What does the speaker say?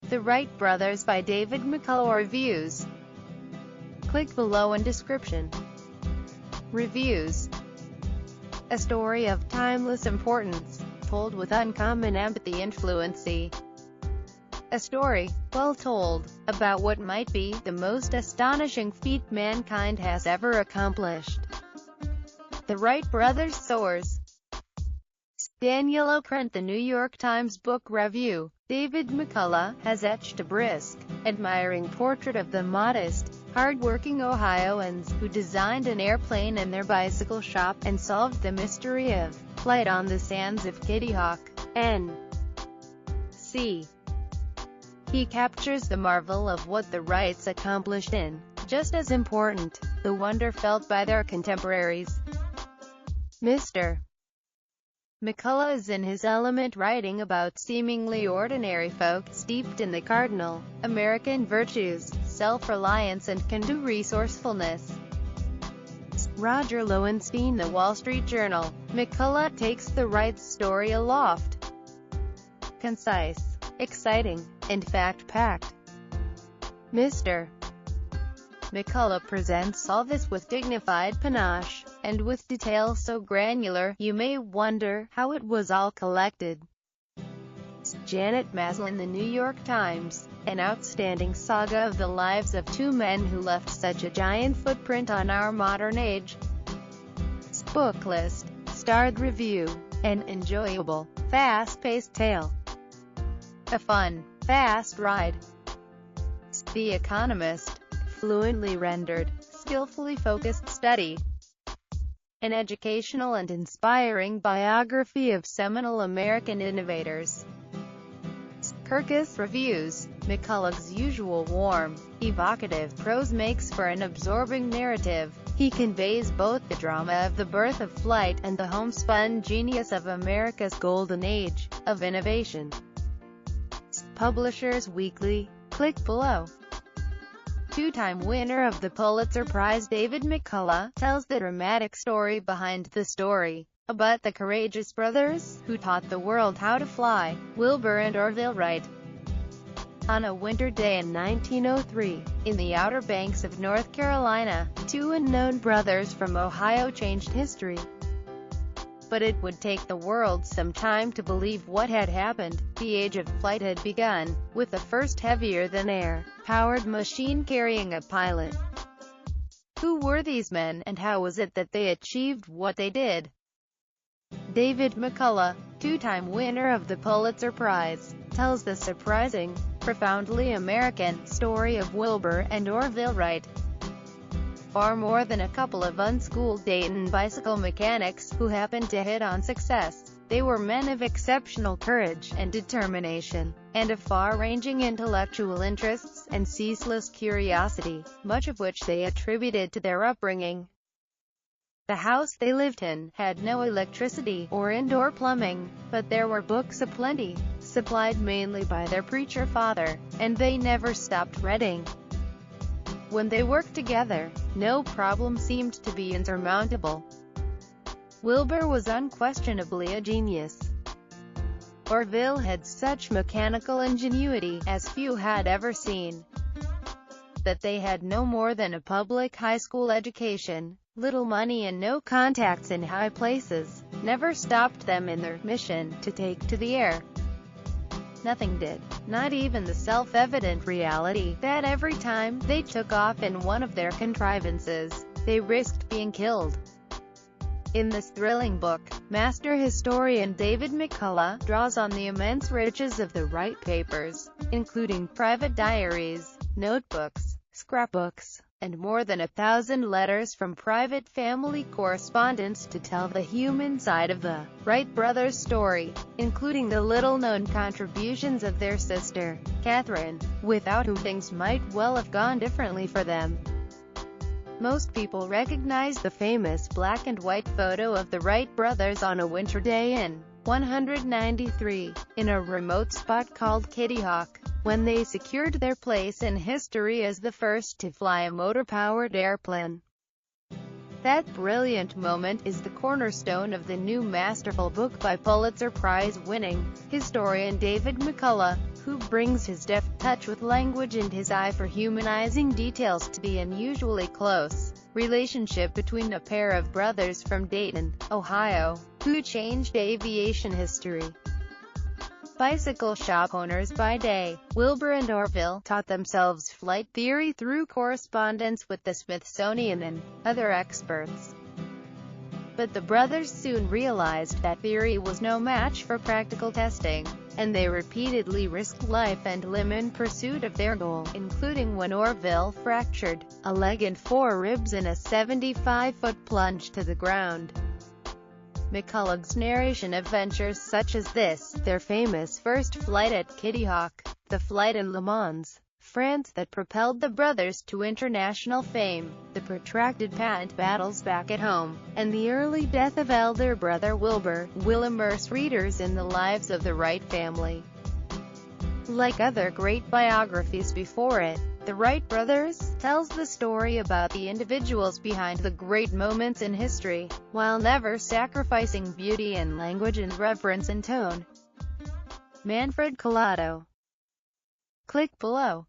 The Wright Brothers by David McCullough Reviews. Click below in description. Reviews. A story of timeless importance, told with uncommon empathy and fluency. A story, well told, about what might be the most astonishing feat mankind has ever accomplished. The Wright Brothers soars. Daniel O'Krent. The New York Times Book Review. David McCullough has etched a brisk, admiring portrait of the modest, hard-working Ohioans who designed an airplane in their bicycle shop and solved the mystery of flight on the sands of Kitty Hawk, N.C. He captures the marvel of what the Wrights accomplished in, just as important, the wonder felt by their contemporaries. Mr. McCullough is in his element, writing about seemingly ordinary folk steeped in the cardinal American virtues, self-reliance and can-do resourcefulness. Roger Lowenstein. The Wall Street Journal. McCullough takes the Wrights' story aloft. Concise, exciting, and fact-packed. Mr. McCullough presents all this with dignified panache, and with detail so granular, you may wonder how it was all collected. Janet Maslin. The New York Times. An outstanding saga of the lives of two men who left such a giant footprint on our modern age. Book list. Starred review. An enjoyable, fast-paced tale. A fun, fast ride. The Economist. Fluently rendered, skillfully focused study. An educational and inspiring biography of seminal American innovators. Kirkus Reviews. McCullough's usual warm, evocative prose makes for an absorbing narrative. He conveys both the drama of the birth of flight and the homespun genius of America's golden age of innovation. Publishers Weekly. Click below. Two-time winner of the Pulitzer Prize David McCullough tells the dramatic story behind the story, about the courageous brothers who taught the world how to fly. Wilbur and Orville Wright. On a winter day in 1903, in the Outer Banks of North Carolina, two unknown brothers from Ohio changed history. But it would take the world some time to believe what had happened. The age of flight had begun, with the first heavier-than-air powered machine carrying a pilot. Who were these men, and how was it that they achieved what they did? David McCullough, two-time winner of the Pulitzer Prize, tells the surprising, profoundly American story of Wilbur and Orville Wright. Far more than a couple of unschooled Dayton bicycle mechanics who happened to hit on success, they were men of exceptional courage and determination, and of far-ranging intellectual interests and ceaseless curiosity, much of which they attributed to their upbringing. The house they lived in had no electricity or indoor plumbing, but there were books aplenty, supplied mainly by their preacher father, and they never stopped reading. When they worked together, no problem seemed to be insurmountable. Wilbur was unquestionably a genius. Orville had such mechanical ingenuity as few had ever seen. That they had no more than a public high school education, little money and no contacts in high places, never stopped them in their mission to take to the air. Nothing did, not even the self-evident reality that every time they took off in one of their contrivances, they risked being killed. In this thrilling book, master historian David McCullough draws on the immense riches of the Wright papers, including private diaries, notebooks, scrapbooks, and more than 1,000 letters from private family correspondence to tell the human side of the Wright brothers' story, including the little-known contributions of their sister, Catherine, without whom things might well have gone differently for them. Most people recognize the famous black-and-white photo of the Wright brothers on a winter day in 193, in a remote spot called Kitty Hawk, when they secured their place in history as the first to fly a motor-powered airplane. That brilliant moment is the cornerstone of the new masterful book by Pulitzer Prize-winning historian David McCullough. who brings his deft touch with language and his eye for humanizing details to the unusually close relationship between a pair of brothers from Dayton, Ohio, who changed aviation history. Bicycle shop owners by day, Wilbur and Orville taught themselves flight theory through correspondence with the Smithsonian and other experts. But the brothers soon realized that theory was no match for practical testing, and they repeatedly risked life and limb in pursuit of their goal, including when Orville fractured a leg and 4 ribs in a 75-foot plunge to the ground. McCullough's narration of ventures such as this, their famous first flight at Kitty Hawk, the flight in Le Mans, France that propelled the brothers to international fame, the protracted patent battles back at home, and the early death of elder brother Wilbur, will immerse readers in the lives of the Wright family. Like other great biographies before it, The Wright Brothers tells the story about the individuals behind the great moments in history, while never sacrificing beauty and language and reverence in tone. Manfred Collado. Click below.